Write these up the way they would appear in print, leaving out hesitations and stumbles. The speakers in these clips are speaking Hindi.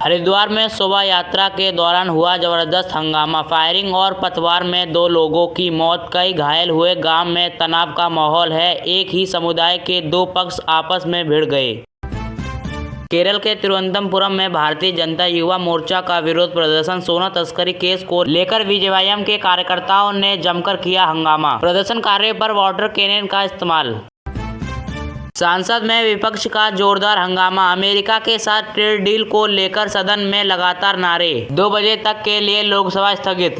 हरिद्वार में शोभा यात्रा के दौरान हुआ जबरदस्त हंगामा, फायरिंग और पथराव में 2 लोगों की मौत, कई घायल हुए। गांव में तनाव का माहौल है, एक ही समुदाय के 2 पक्ष आपस में भिड़ गए। केरल के तिरुवनंतपुरम में भारतीय जनता युवा मोर्चा का विरोध प्रदर्शन, सोना तस्करी केस को लेकर बीजेपी के कार्यकर्ताओं ने जमकर किया हंगामा, प्रदर्शनकारियों पर वाटर कैनन का इस्तेमाल। संसद में विपक्ष का जोरदार हंगामा, अमेरिका के साथ ट्रेड डील को लेकर सदन में लगातार नारे, 2 बजे तक के लिए लोकसभा स्थगित।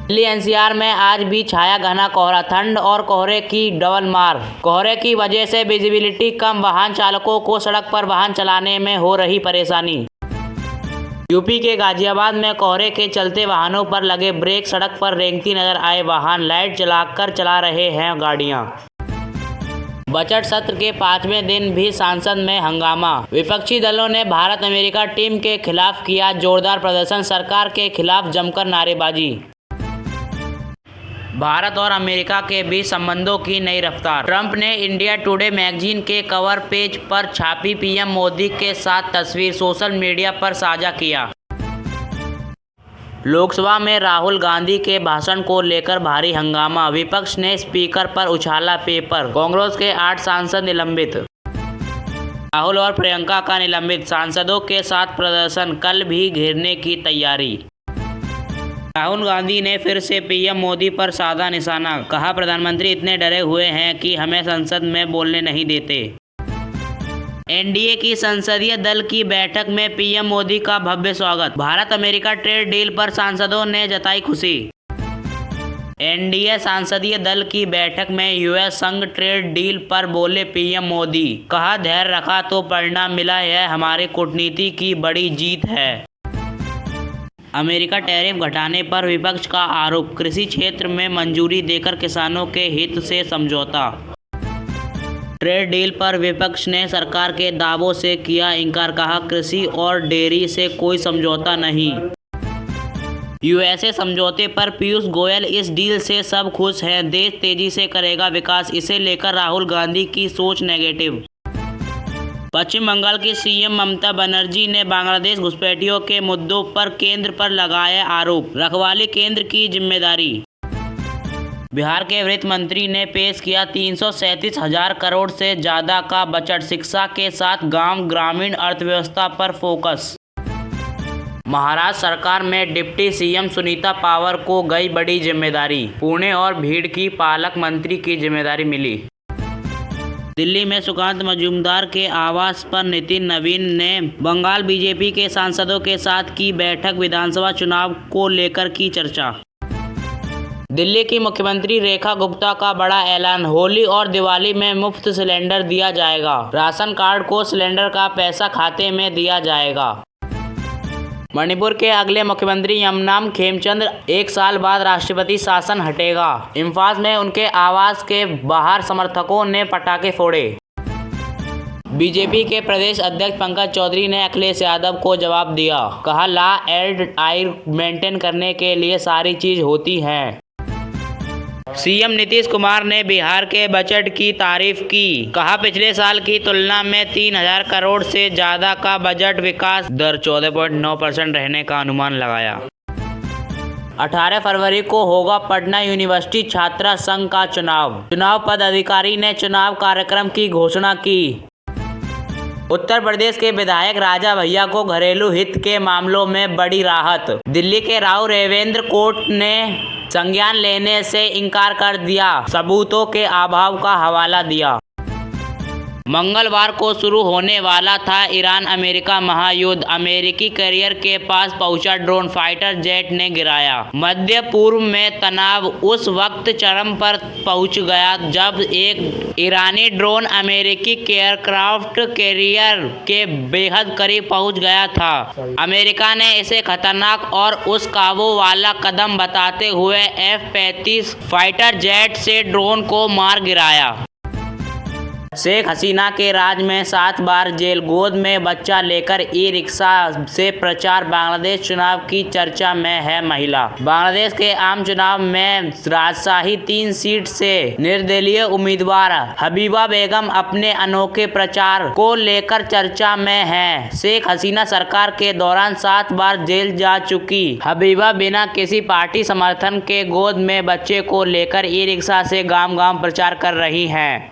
दिल्ली एनसीआर में आज भी छाया घना कोहरा, ठंड और कोहरे की डबल मार। कोहरे की वजह से विजिबिलिटी कम, वाहन चालकों को सड़क पर वाहन चलाने में हो रही परेशानी। यूपी के गाजियाबाद में कोहरे के चलते वाहनों पर लगे ब्रेक, सड़क पर रेंगती नजर आए वाहन, लाइट जलाकर चला रहे हैं गाड़ियां। बजट सत्र के 5वें दिन भी संसद में हंगामा, विपक्षी दलों ने भारत अमेरिका टीम के खिलाफ किया जोरदार प्रदर्शन, सरकार के खिलाफ जमकर नारेबाजी। भारत और अमेरिका के बीच संबंधों की नई रफ्तार, ट्रंप ने इंडिया टुडे मैगजीन के कवर पेज पर छापी पीएम मोदी के साथ तस्वीर, सोशल मीडिया पर साझा किया। लोकसभा में राहुल गांधी के भाषण को लेकर भारी हंगामा, विपक्ष ने स्पीकर पर उछाला पेपर, कांग्रेस के 8 सांसद निलंबित। राहुल और प्रियंका का निलंबित, सांसदों के साथ प्रदर्शन, कल भी घेरने की तैयारी। राहुल गांधी ने फिर से पीएम मोदी पर साधा निशाना, कहा प्रधानमंत्री इतने डरे हुए हैं कि हमें संसद में बोलने नहीं देते। एनडीए की संसदीय दल की बैठक में पीएम मोदी का भव्य स्वागत, भारत अमेरिका ट्रेड डील पर सांसदों ने जताई खुशी। एनडीए संसदीय दल की बैठक में यूएस संग ट्रेड डील पर बोले पीएम मोदी, कहा धैर्य रखा तो परिणाम मिला, यह हमारी कूटनीति की बड़ी जीत है। अमेरिका टैरिफ घटाने पर विपक्ष का आरोप, कृषि क्षेत्र में मंजूरी देकर किसानों के हित से समझौता। ट्रेड डील पर विपक्ष ने सरकार के दावों से किया इनकार, कहा कृषि और डेयरी से कोई समझौता नहीं। यूएसए समझौते पर पीयूष गोयल, इस डील से सब खुश हैं, देश तेजी से करेगा विकास, इसे लेकर राहुल गांधी की सोच नेगेटिव। पश्चिम बंगाल की सीएम ममता बनर्जी ने बांग्लादेश घुसपैठियों के मुद्दों पर केंद्र पर लगाया आरोप, रखवाली केंद्र की जिम्मेदारी। बिहार के वित्त मंत्री ने पेश किया 337,000 करोड़ से ज्यादा का बजट, शिक्षा के साथ गांव ग्रामीण अर्थव्यवस्था पर फोकस। महाराष्ट्र सरकार में डिप्टी सीएम सुनीता पवार को गई बड़ी जिम्मेदारी, पुणे और भीड़ की पालक मंत्री की जिम्मेदारी मिली। दिल्ली में सुकांत मजूमदार के आवास पर नितिन नवीन ने बंगाल बीजेपी के सांसदों के साथ की बैठक, विधानसभा चुनाव को लेकर की चर्चा। दिल्ली की मुख्यमंत्री रेखा गुप्ता का बड़ा ऐलान, होली और दिवाली में मुफ्त सिलेंडर दिया जाएगा, राशन कार्ड को सिलेंडर का पैसा खाते में दिया जाएगा। मणिपुर के अगले मुख्यमंत्री यमनाम खेमचंद, 1 साल बाद राष्ट्रपति शासन हटेगा, इम्फाल में उनके आवास के बाहर समर्थकों ने पटाखे फोड़े। बीजेपी के प्रदेश अध्यक्ष पंकज चौधरी ने अखिलेश यादव को जवाब दिया, कहा लॉ एंड ऑर्डर मेंटेन करने के लिए सारी चीज होती है। सीएम नीतीश कुमार ने बिहार के बजट की तारीफ की, कहा पिछले साल की तुलना में 3,000 करोड़ से ज्यादा का बजट, विकास दर 14.9% रहने का अनुमान लगाया। 18 फरवरी को होगा पटना यूनिवर्सिटी छात्रा संघ का चुनाव पदाधिकारी ने चुनाव कार्यक्रम की घोषणा की। उत्तर प्रदेश के विधायक राजा भैया को घरेलू हित के मामलों में बड़ी राहत, दिल्ली के राव रेवेंद्र कोर्ट ने संज्ञान लेने से इनकार कर दिया, सबूतों के अभाव का हवाला दिया। मंगलवार को शुरू होने वाला था ईरान अमेरिका महायुद्ध, अमेरिकी कैरियर के पास पहुंचा ड्रोन, फाइटर जेट ने गिराया। मध्य पूर्व में तनाव उस वक्त चरम पर पहुंच गया जब एक ईरानी ड्रोन अमेरिकी एयरक्राफ्ट कैरियर के बेहद करीब पहुंच गया था। अमेरिका ने इसे खतरनाक और उस काबू वाला कदम बताते हुए F-35 फाइटर जेट से ड्रोन को मार गिराया। शेख हसीना के राज में 7 बार जेल, गोद में बच्चा लेकर ई-रिक्शा से प्रचार, बांग्लादेश चुनाव की चर्चा में है महिला। बांग्लादेश के आम चुनाव में राजशाही 3 सीट से निर्दलीय उम्मीदवार हबीबा बेगम अपने अनोखे प्रचार को लेकर चर्चा में हैं। शेख हसीना सरकार के दौरान 7 बार जेल जा चुकी हबीबा बिना किसी पार्टी समर्थन के गोद में बच्चे को लेकर ई-रिक्शा से गांव-गांव प्रचार कर रही हैं।